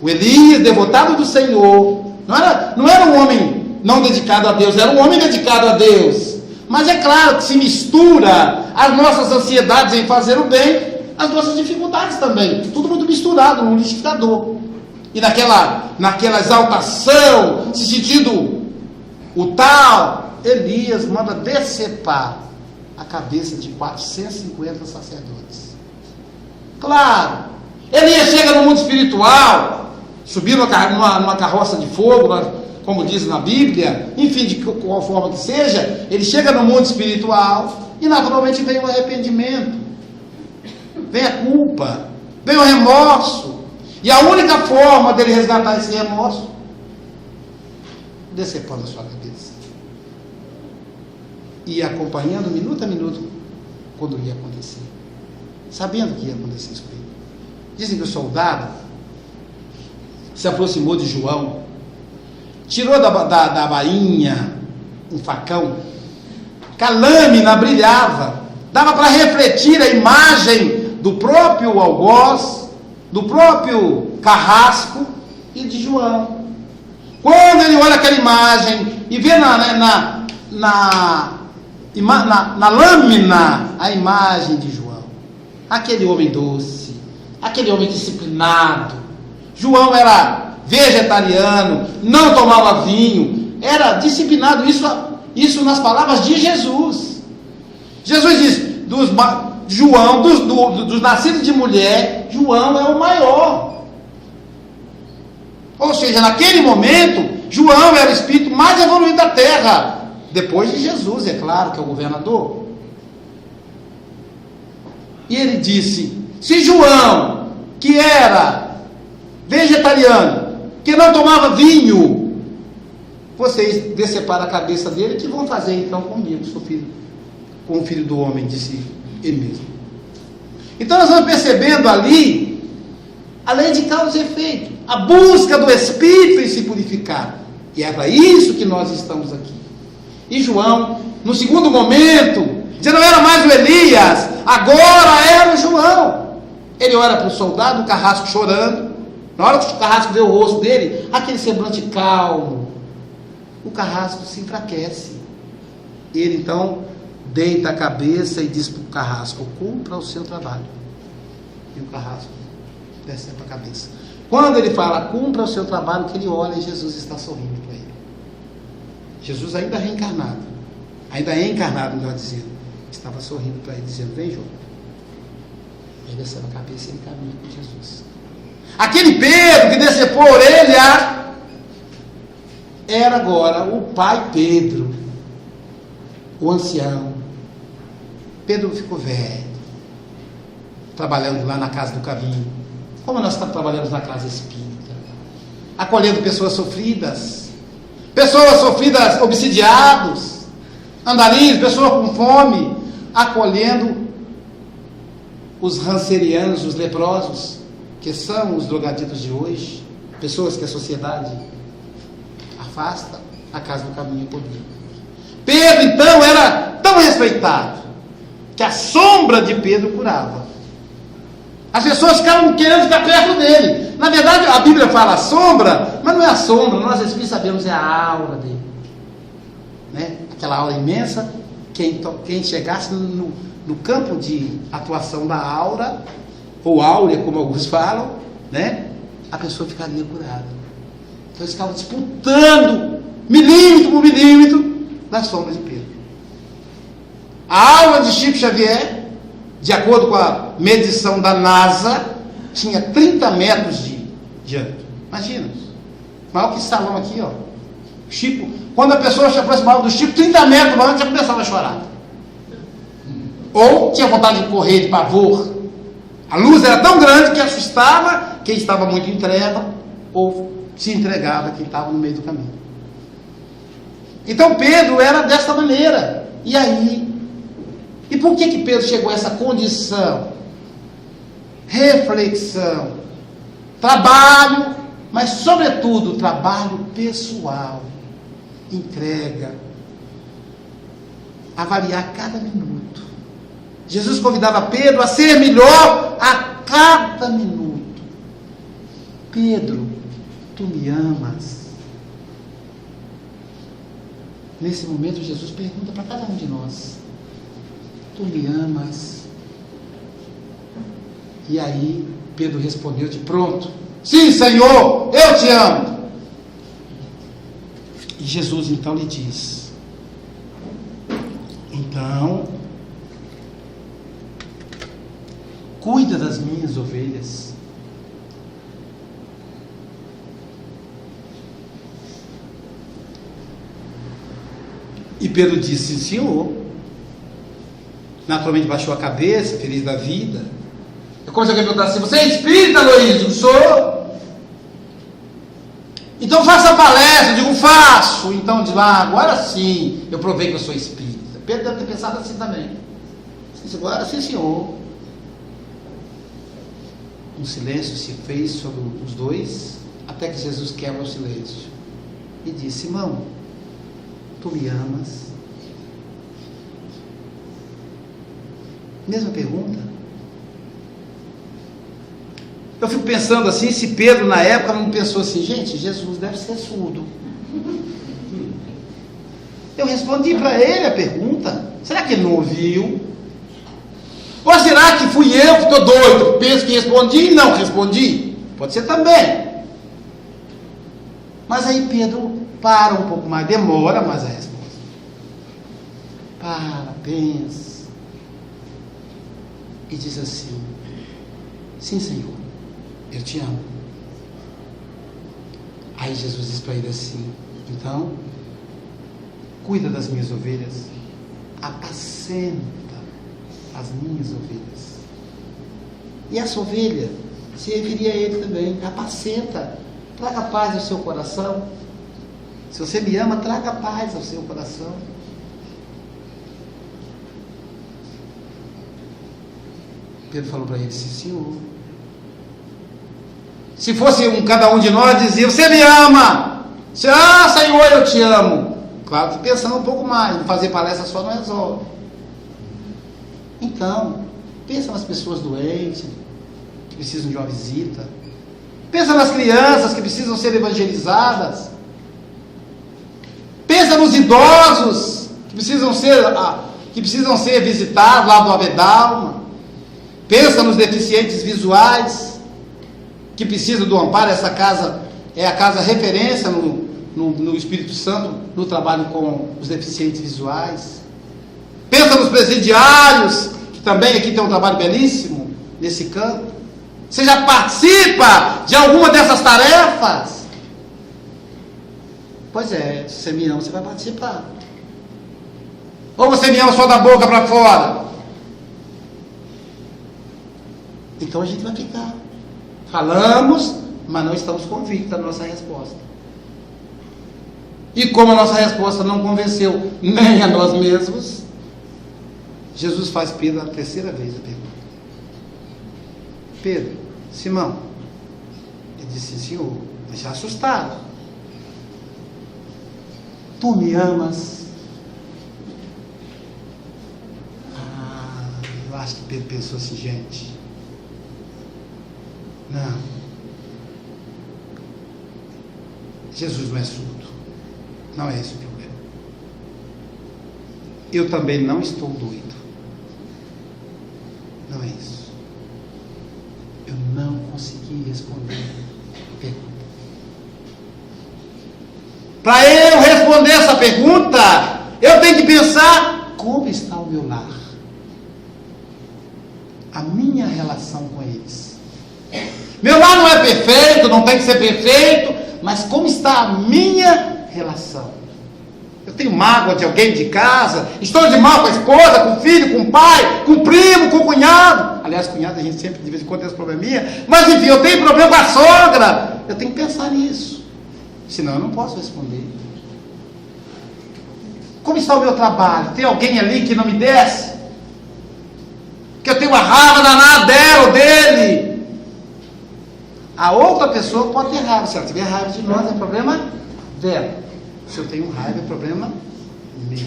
Speaker 1: O Elias, devotado do Senhor, não era um homem não dedicado a Deus, era um homem dedicado a Deus. Mas é claro que se mistura as nossas ansiedades em fazer o bem, as nossas dificuldades também. Tudo muito misturado no liquidificador. E naquela exaltação, se sentindo o tal, Elias manda decepar a cabeça de 450 sacerdotes. Claro, Elias chega no mundo espiritual, subindo numa carroça de fogo, como diz na Bíblia, enfim, de qual forma que seja, ele chega no mundo espiritual e naturalmente vem o arrependimento, vem a culpa, vem o remorso. E a única forma dele resgatar esse remorso, decepando a sua cabeça e acompanhando minuto a minuto quando ia acontecer, sabendo que ia acontecer isso com ele. Dizem que o soldado se aproximou de João, tirou da bainha um facão, que a lâmina brilhava, dava para refletir a imagem do próprio algoz, do próprio carrasco e de João. Quando ele olha aquela imagem e vê na lâmina a imagem de João, aquele homem doce, aquele homem disciplinado. João era vegetariano, não tomava vinho, era disciplinado. Isso nas palavras de Jesus. Jesus diz: João, dos nascidos de mulher, João é o maior. Ou seja, naquele momento, João era o espírito mais evoluído da terra, depois de Jesus, é claro, que é o governador. E ele disse: se João, que era vegetariano, que não tomava vinho, vocês deceparam a cabeça dele, que vão fazer então comigo, seu filho, com o filho do homem, disse ele mesmo. Então nós vamos percebendo ali a lei de causa e efeito, a busca do Espírito em se purificar. E é para isso que nós estamos aqui. E João, no segundo momento, já não era mais o Elias, agora era o João. Ele olha para o soldado, o carrasco chorando. Na hora que o carrasco vê o rosto dele, aquele semblante calmo, o carrasco se enfraquece. Ele então deita a cabeça e diz para o carrasco: cumpra o seu trabalho. E o carrasco decepa a cabeça. Quando ele fala cumpra o seu trabalho, que ele olha e Jesus está sorrindo para ele. Jesus ainda reencarnado, ainda é encarnado, melhor dizendo, estava sorrindo para ele, dizendo: vem, João. Ele desceu a cabeça e ele caminha com Jesus. Aquele Pedro que decepou a orelha, era agora o pai Pedro, o ancião. Pedro ficou velho, trabalhando lá na Casa do Caminho, como nós estamos trabalhando na Casa Espírita, acolhendo pessoas sofridas, obsidiados, andarilhos, pessoas com fome, acolhendo os rancerianos, os leprosos, que são os drogaditos de hoje, pessoas que a sociedade afasta. A Casa do Caminho acolhia. Pedro então era tão respeitado que a sombra de Pedro curava. As pessoas ficavam querendo ficar perto dele. Na verdade, a Bíblia fala sombra, mas não é a sombra, nós espíritos sabemos, é a aura dele, né? Aquela aura imensa. Quem chegasse no campo de atuação da aura, ou áurea, como alguns falam, né? A pessoa ficaria curada. Então eles ficavam disputando milímetro por milímetro da sombra de Pedro. A aura de Chico Xavier, de acordo com a medição da NASA, tinha 30 metros de diâmetro. Imagina, maior que esse salão aqui, ó. Chico, quando a pessoa se aproximava do Chico, 30 metros antes, já começava a chorar. Ou tinha vontade de correr de pavor. A luz era tão grande que assustava quem estava muito em treva, ou se entregava quem estava no meio do caminho. Então Pedro era dessa maneira. E aí? E por que Pedro chegou a essa condição? Reflexão, trabalho, mas sobretudo trabalho pessoal, entrega, avaliar cada minuto. Jesus convidava Pedro a ser melhor a cada minuto. Pedro, tu me amas? Nesse momento Jesus pergunta para cada um de nós: tu me amas? E aí Pedro respondeu de pronto: sim, Senhor, eu te amo. E Jesus então lhe diz: então, cuida das minhas ovelhas. E Pedro disse: Senhor. Naturalmente baixou a cabeça, feliz da vida. Eu comecei a perguntar assim: você é espírita, Luiz? Sou. Então faça a palestra. Eu digo: faço. Então digo: agora sim, eu provei que eu sou espírita. Pedro deve ter pensado assim também. Agora sim, senhor. Um silêncio se fez sobre os dois, até que Jesus quebra o silêncio e disse: Simão, tu me amas? Mesma pergunta. Eu fico pensando assim, se Pedro na época não pensou assim: gente, Jesus deve ser surdo. Eu respondi para ele a pergunta. Será que ele não ouviu? Ou será que fui eu que estou doido? Penso que respondi e não respondi? Pode ser também. Mas aí Pedro para um pouco mais, demora mais a resposta. Para, pensa. E diz assim: sim, Senhor, eu te amo. Aí Jesus diz para ele assim: então, cuida das minhas ovelhas, apacenta as minhas ovelhas. E essa ovelha se referia a ele também: apacenta, traga paz ao seu coração. Se você me ama, traga paz ao seu coração. Pedro falou para ele: sim, Senhor. Se fosse cada um de nós, dizia: você me ama? Senhor, eu te amo. Claro que pensando um pouco mais, não fazer palestra só não resolve. Então, pensa nas pessoas doentes, que precisam de uma visita. Pensa nas crianças que precisam ser evangelizadas. Pensa nos idosos que precisam ser visitados lá do Abedalma. Pensa nos deficientes visuais que precisam do amparo. Essa casa é a casa referência no Espírito Santo no trabalho com os deficientes visuais. Pensa nos presidiários, que também aqui tem um trabalho belíssimo nesse campo. Você já participa de alguma dessas tarefas? Pois é, se você me ama, você vai participar. Ou você me ama só da boca para fora? Então a gente vai ficar. Falamos, mas não estamos convictos da nossa resposta. E como a nossa resposta não convenceu nem a nós mesmos, Jesus faz Pedro a terceira vez a pergunta. Pedro, Simão, ele disse, Senhor, mas já assustado. Tu me amas? Eu acho que Pedro pensou assim, gente, não, Jesus não é surdo, não é esse o problema. Eu também não estou doido, não é isso. Eu não consegui responder a pergunta. Para eu responder essa pergunta, eu tenho que pensar como está o meu lar, a minha relação com eles. Meu lar não é perfeito, não tem que ser perfeito, mas como está a minha relação? Eu tenho mágoa de alguém de casa, estou de mal com a esposa, com o filho, com o pai, com o primo, com o cunhado. Aliás, cunhado a gente sempre de vez em quando tem esse probleminha, mas enfim, eu tenho problema com a sogra. Eu tenho que pensar nisso, senão eu não posso responder. Como está o meu trabalho? Tem alguém ali que não me desce? Que eu tenho uma raiva danada dela ou dele? A outra pessoa pode ter raiva. Se ela tiver raiva de nós, é problema dela. Se eu tenho raiva, é problema meu.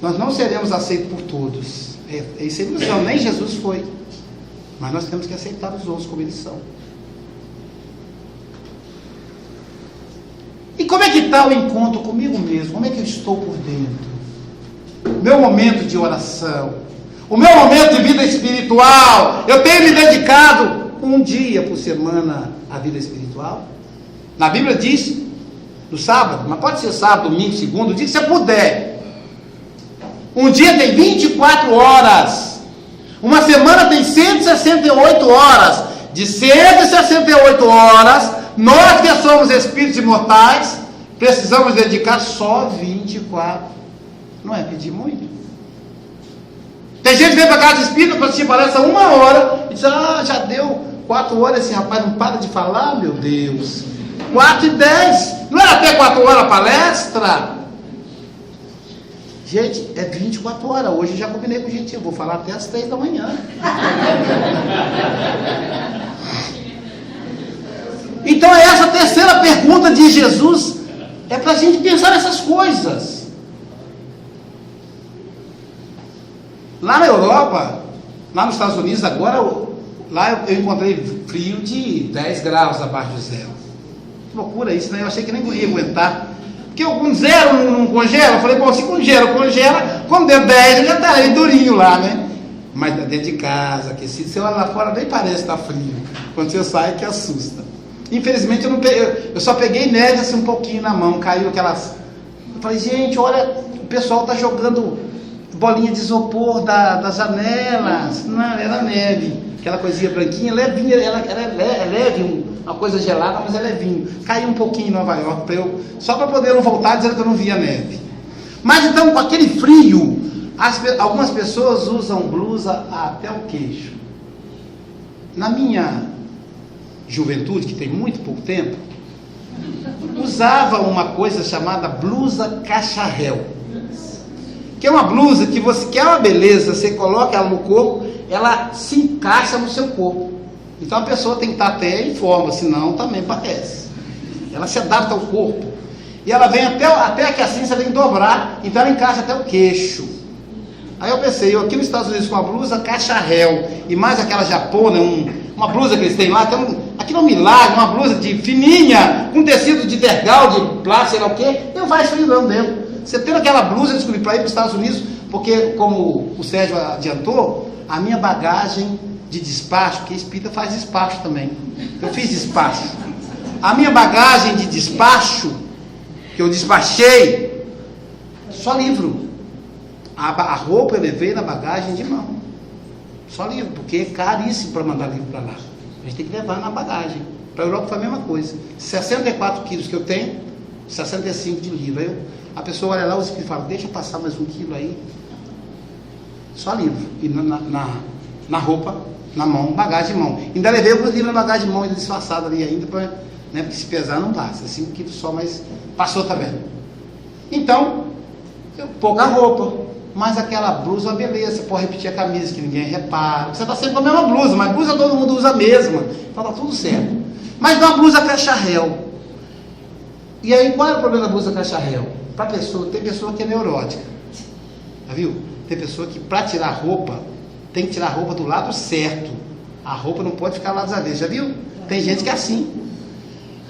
Speaker 1: Nós não seremos aceitos por todos. Isso é ilusão, nem Jesus foi. Mas nós temos que aceitar os outros como eles são. E como é que está o encontro comigo mesmo? Como é que eu estou por dentro? O meu momento de oração, o meu momento de vida espiritual. Eu tenho me dedicado um dia por semana à vida espiritual? Na Bíblia diz, no sábado, mas pode ser sábado, domingo, segundo, o dia que você puder. Um dia tem 24 horas. Uma semana tem 168 horas. De 168 horas, nós que somos espíritos imortais, precisamos dedicar só 24. Não é pedir muito? Tem gente que vem para casa espírita para assistir palestra 1 hora e diz, já deu 4 horas, esse rapaz não para de falar, meu Deus. 4:10, não era até 4 horas a palestra? Gente, é 24 horas, hoje eu já combinei com o gente, eu vou falar até as 3 da manhã. Então é essa terceira pergunta de Jesus, é para a gente pensar nessas coisas. Lá na Europa, lá nos Estados Unidos agora, lá eu encontrei frio de 10 graus abaixo de zero. Que loucura isso, né? Eu achei que nem ia aguentar. Porque com zero não congela. Eu falei, bom, se congela, quando der 10, já está aí durinho lá, né? Mas dentro de casa, aquecido, você olha lá fora, nem parece estar frio. Quando você sai, que assusta. Infelizmente, eu só peguei neve assim um pouquinho na mão, caiu aquelas... Eu falei, gente, olha, o pessoal está jogando bolinha de isopor das janelas. Não, era neve. Aquela coisinha branquinha, levinha, ela é leve, uma coisa gelada, mas é levinho. Caiu um pouquinho em Nova York, só para poder não voltar dizendo que eu não via neve. Mas então, com aquele frio, algumas pessoas usam blusa até o queixo. Na minha juventude, que tem muito pouco tempo, usava uma coisa chamada blusa cacharel, que é uma blusa que você quer uma beleza, você coloca ela no corpo, ela se encaixa no seu corpo. Então a pessoa tem que estar até em forma, senão também padece. Ela se adapta ao corpo. E ela vem até aqui assim, você tem que dobrar, então ela encaixa até o queixo. Aí eu pensei, eu aqui nos Estados Unidos com a blusa cacharel, e mais aquela japona, uma blusa que eles têm lá, aqui não é um milagre, uma blusa de fininha, com tecido de tergal, de plástico, sei lá o quê, não vai esfriando dentro. Você tendo aquela blusa, eu descobri para ir para os Estados Unidos, porque como o Sérgio adiantou, a minha bagagem de despacho, porque espírita faz despacho também, eu fiz despacho, a minha bagagem de despacho, que eu despachei, só livro, a roupa eu levei na bagagem de mão, só livro, porque é caríssimo para mandar livro para lá, a gente tem que levar na bagagem, Para a Europa foi a mesma coisa. 64 quilos que eu tenho, 65 de livro. Aí a pessoa olha lá, o espírito fala, deixa eu passar mais 1 quilo aí. Só livro. E na roupa, na mão, bagagem de mão. Ainda levei alguns livros na bagagem de mão, ainda disfarçado ali ainda, né, porque se pesar não passa. 5 quilos só, mas passou, tá vendo? Então, pouca roupa. Mas aquela blusa, uma beleza. Você pode repetir a camisa que ninguém repara. Você está sempre com a mesma blusa, mas blusa todo mundo usa a mesma. Então tá tudo certo. Mas uma blusa cacharel. E aí, qual é o problema da blusa cacharel? Para pessoa, tem pessoa que é neurótica. Já viu? Tem pessoa que, para tirar roupa, tem que tirar a roupa do lado certo. A roupa não pode ficar lá dos avessos. Já viu? Tem gente que é assim.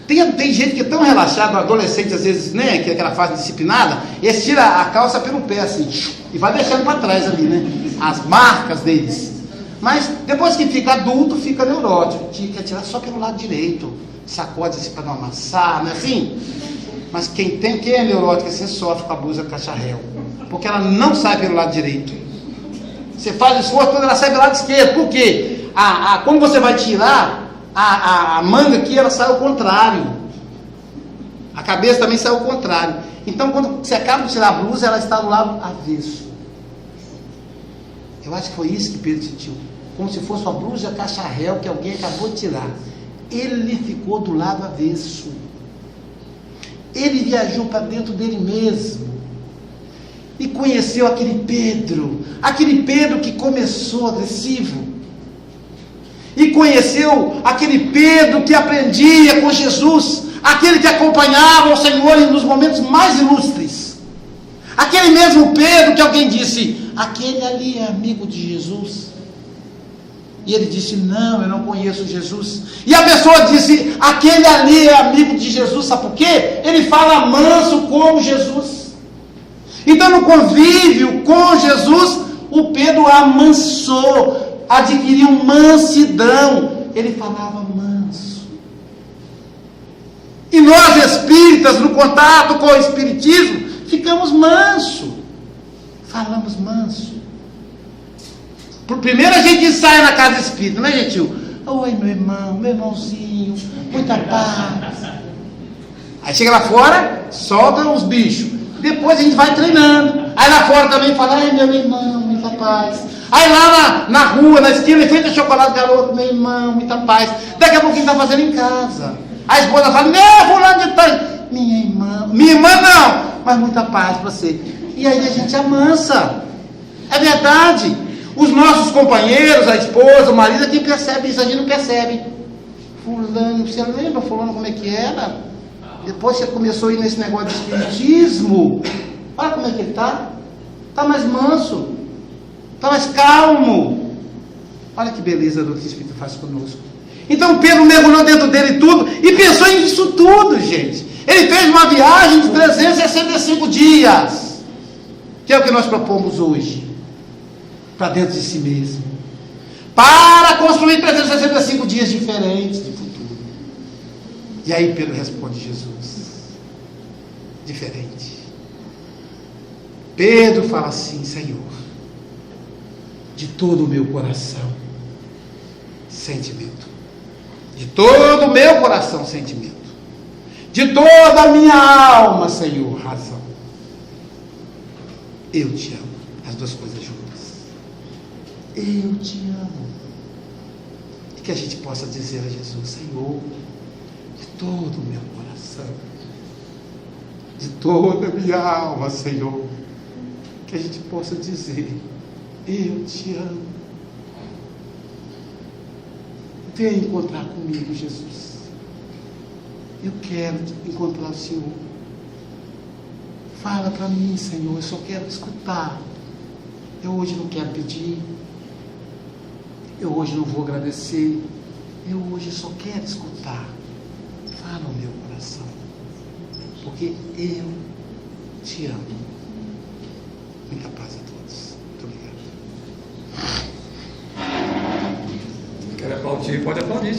Speaker 1: Tem gente que é tão relaxada, adolescente às vezes, né? Que é aquela fase disciplinada, eles tiram a calça pelo pé assim, e vai deixando para trás ali, né? As marcas deles. Mas depois que fica adulto, fica neurótico. Quer tirar só pelo lado direito. Sacode assim para não amassar, não é assim? Mas quem é neurótico assim sofre com a blusa cacharel. Porque ela não sai pelo lado direito. Você faz o esforço, quando ela sai pelo lado esquerdo. Por quê? Quando você vai tirar, a manga aqui, ela sai ao contrário. A cabeça também sai ao contrário. Então, quando você acaba de tirar a blusa, ela está do lado avesso. Eu acho que foi isso que Pedro sentiu. Como se fosse uma blusa cacharel que alguém acabou de tirar. Ele ficou do lado avesso. Ele viajou para dentro dele mesmo. E conheceu aquele Pedro que começou agressivo. E conheceu aquele Pedro que aprendia com Jesus, aquele que acompanhava o Senhor nos momentos mais ilustres. Aquele mesmo Pedro que alguém disse, aquele ali é amigo de Jesus. E ele disse, não, eu não conheço Jesus. E a pessoa disse, aquele ali é amigo de Jesus, sabe por quê? Ele fala manso como Jesus. Então no convívio com Jesus, o Pedro amansou, adquiriu mansidão. Ele falava manso. E nós espíritas, no contato com o espiritismo, ficamos manso. Falamos manso. Primeiro a gente ensaia na casa espírita, né, gentil? Oi, meu irmão, meu irmãozinho, muita paz. Aí chega lá fora, solta os bichos. Depois a gente vai treinando. Aí lá fora também fala, ai, meu irmão, muita paz. Aí lá na rua, na esquina, enfeita chocolate garoto, meu irmão, muita paz. Daqui a pouquinho tá fazendo em casa. A esposa fala, não, fulano de tal. Minha irmã não, mas muita paz pra você. E aí a gente amansa. É verdade. Os nossos companheiros, a esposa, o marido, é quem percebe isso, a gente não percebe. Fulano, você lembra, fulano, como é que era? Depois você começou a ir nesse negócio de espiritismo. Olha como é que ele está. Está mais manso. Está mais calmo. Olha que beleza do que o Espírito faz conosco. Então Pedro mergulhou dentro dele tudo e pensou nisso tudo, gente. Ele fez uma viagem de 365 dias. Que é o que nós propomos hoje. Para dentro de si mesmo. Para construir 365 dias diferentes de futuro. E aí Pedro responde Jesus. Diferente. Pedro fala assim, Senhor, de todo o meu coração, sentimento. De todo o meu coração, sentimento. De toda a minha alma, Senhor, razão. Eu te amo. As duas coisas juntas. Eu te amo. E que a gente possa dizer a Jesus, Senhor, de todo o meu coração, de toda a minha alma, Senhor, que a gente possa dizer, eu te amo. Venha encontrar comigo, Jesus. Eu quero encontrar o Senhor. Fala para mim, Senhor, eu só quero escutar. Eu hoje não quero pedir. Eu hoje não vou agradecer. Eu hoje só quero escutar. Fala no meu coração. Porque eu te amo. Muita paz a todos. Muito obrigado.
Speaker 2: Quer aplaudir? Pode aplaudir.